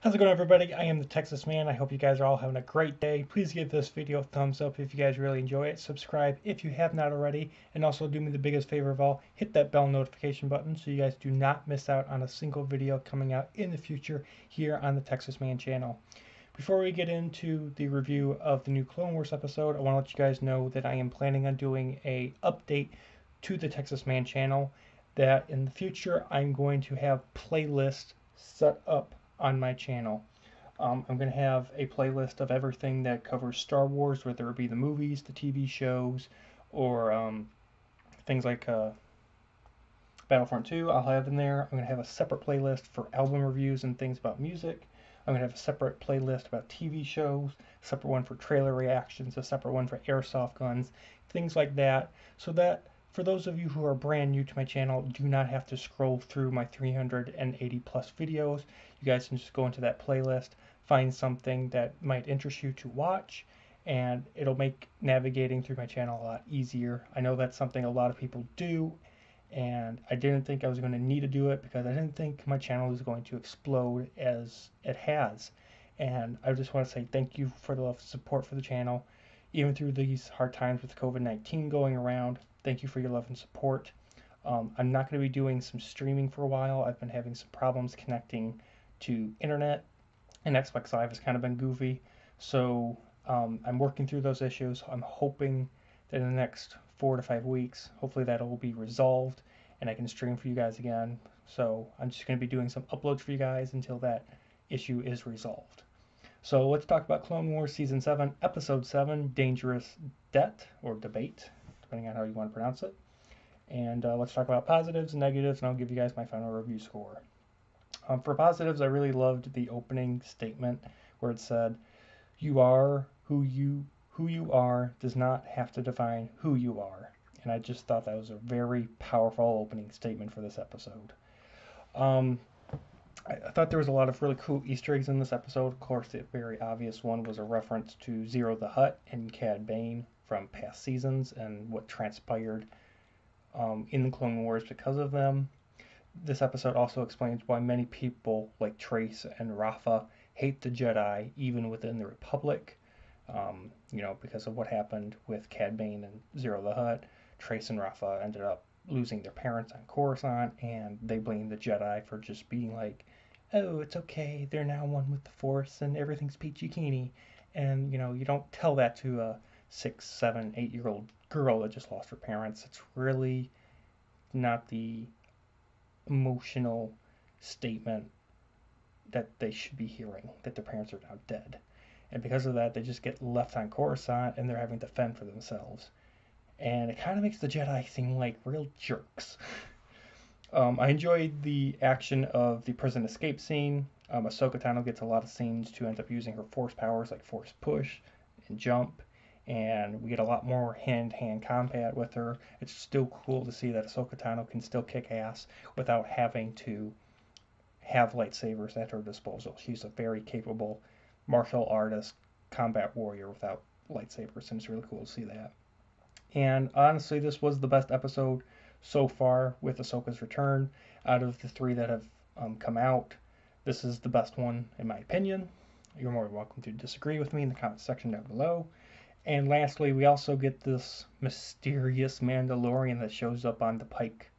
How's it going, everybody? I am the Texas Man. I hope you guys are all having a great day. Please give this video a thumbs up if you guys really enjoy it. Subscribe if you have not already. And also do me the biggest favor of all, hit that bell notification button so you guys do not miss out on a single video coming out in the future here on the Texas Man channel. Before we get into the review of the new Clone Wars episode, I want to let you guys know that I am planning on doing a update to the Texas Man channel, that in the future I'm going to have playlists set up on my channel. I'm going to have a playlist of everything that covers Star Wars, whether it be the movies, the TV shows, or things like Battlefront 2. I'll have in there. I'm going to have a separate playlist for album reviews and things about music. I'm going to have a separate playlist about TV shows, a separate one for trailer reactions, a separate one for airsoft guns, things like that, so that for those of you who are brand new to my channel, do not have to scroll through my 380 plus videos. You guys can just go into that playlist, find something that might interest you to watch, and it'll make navigating through my channel a lot easier. I know that's something a lot of people do, and I didn't think I was going to need to do it because I didn't think my channel was going to explode as it has. And I just want to say thank you for the support for the channel, even through these hard times with COVID-19 going around. Thank you for your love and support. I'm not going to be doing some streaming for a while. I've been having some problems connecting to internet, and Xbox Live has kind of been goofy. So I'm working through those issues. I'm hoping that in the next 4 to 5 weeks, hopefully that'll be resolved and I can stream for you guys again. So I'm just going to be doing some uploads for you guys until that issue is resolved. So let's talk about Clone Wars Season 7, Episode 7, Dangerous Debt, or Debate, depending on how you want to pronounce it. And let's talk about positives and negatives, and I'll give you guys my final review score. For positives, I really loved the opening statement where it said, "You are who you are does not have to define who you are." And I just thought that was a very powerful opening statement for this episode. Um, I thought there was a lot of really cool Easter eggs in this episode. Of course, the very obvious one was a reference to Zero the Hutt and Cad Bane from past seasons and what transpired in the Clone Wars because of them. This episode also explains why many people, like Trace and Rafa, hate the Jedi even within the Republic. Because of what happened with Cad Bane and Zero the Hutt, Trace and Rafa ended up losing their parents on Coruscant, and they blamed the Jedi for just being like, "Oh, it's okay, they're now one with the Force, and everything's peachy keeney." And you don't tell that to a 6, 7, 8 year old girl that just lost her parents. It's really not the emotional statement that they should be hearing, that their parents are now dead. And because of that, they just get left on Coruscant and they're having to fend for themselves. And it kind of makes the Jedi seem like real jerks. I enjoyed the action of the prison escape scene. Ahsoka Tano gets a lot of scenes to end up using her force powers like force push and jump, and we get a lot more hand-to-hand combat with her. It's still cool to see that Ahsoka Tano can still kick ass without having to have lightsabers at her disposal. She's a very capable martial artist, combat warrior without lightsabers, and it's really cool to see that. And honestly, this was the best episode so far with Ahsoka's return. Out of the three that have come out, this is the best one in my opinion. You're more than welcome to disagree with me in the comment section down below. And lastly, we also get this mysterious Mandalorian that shows up on the Pike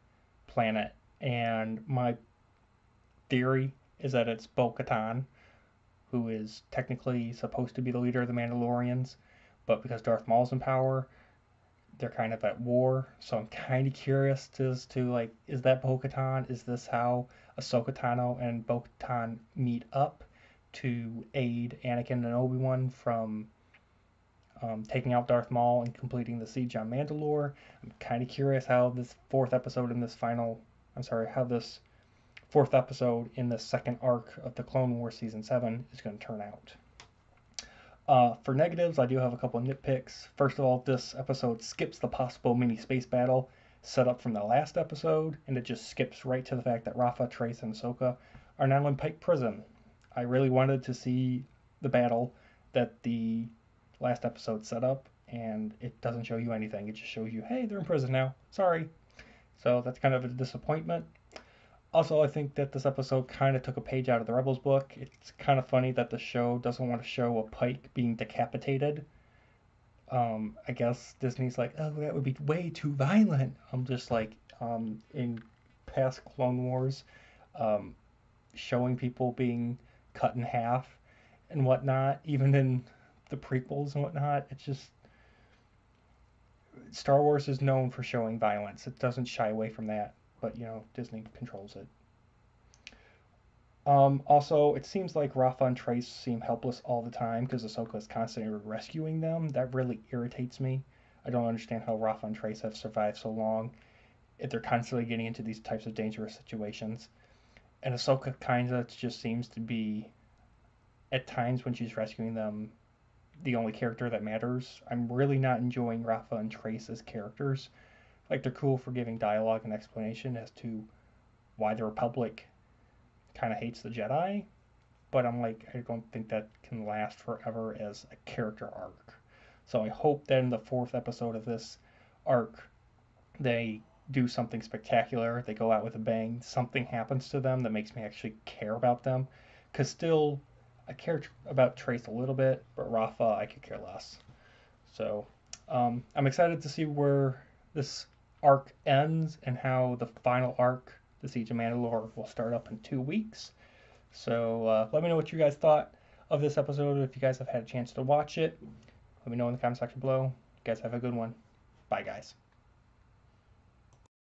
planet. And my theory is that it's Bo-Katan, who is technically supposed to be the leader of the Mandalorians, but because Darth Maul's in power, they're kind of at war. So I'm kind of curious as to, like, is that Bo-Katan? Is this how Ahsoka Tano and Bo-Katan meet up to aid Anakin and Obi-Wan from taking out Darth Maul and completing the siege on Mandalore? I'm kind of curious how this fourth episode in this how this fourth episode in the second arc of the Clone Wars Season 7 is going to turn out. For negatives, I do have a couple of nitpicks. First of all, this episode skips the possible mini space battle set up from the last episode, and it just skips right to the fact that Rafa, Trace, and Ahsoka are now in Pike Prison. I really wanted to see the battle that the last episode set up, and it doesn't show you anything. It just shows you, hey, they're in prison now. Sorry. So that's kind of a disappointment. Also, I think that this episode kind of took a page out of the Rebels book. It's kind of funny that the show doesn't want to show a Pike being decapitated. I guess Disney's like, oh, that would be way too violent. I'm just like, in past Clone Wars, um, showing people being cut in half and whatnot, even in the prequels and whatnot. It's just Star Wars is known for showing violence. It doesn't shy away from that, but Disney controls it. Also, it seems like Rafa and Trace seem helpless all the time because Ahsoka is constantly rescuing them. That really irritates me. I don't understand how Rafa and Trace have survived so long if they're constantly getting into these types of dangerous situations. And Ahsoka kind of just seems to be, at times when she's rescuing them, the only character that matters. I'm really not enjoying Rafa and Trace as characters. Like, they're cool for giving dialogue and explanation as to why the Republic kind of hates the Jedi, but I'm like, I don't think that can last forever as a character arc. So I hope that in the fourth episode of this arc, they do something spectacular. They go out with a bang. Something happens to them that makes me actually care about them. Because still, I care about Trace a little bit, but Rafa, I could care less. So I'm excited to see where this arc ends and how the final arc, the Siege of Mandalore, will start up in 2 weeks. So let me know what you guys thought of this episode. If you guys have had a chance to watch it, let me know in the comment section below. You guys have a good one. Bye, guys.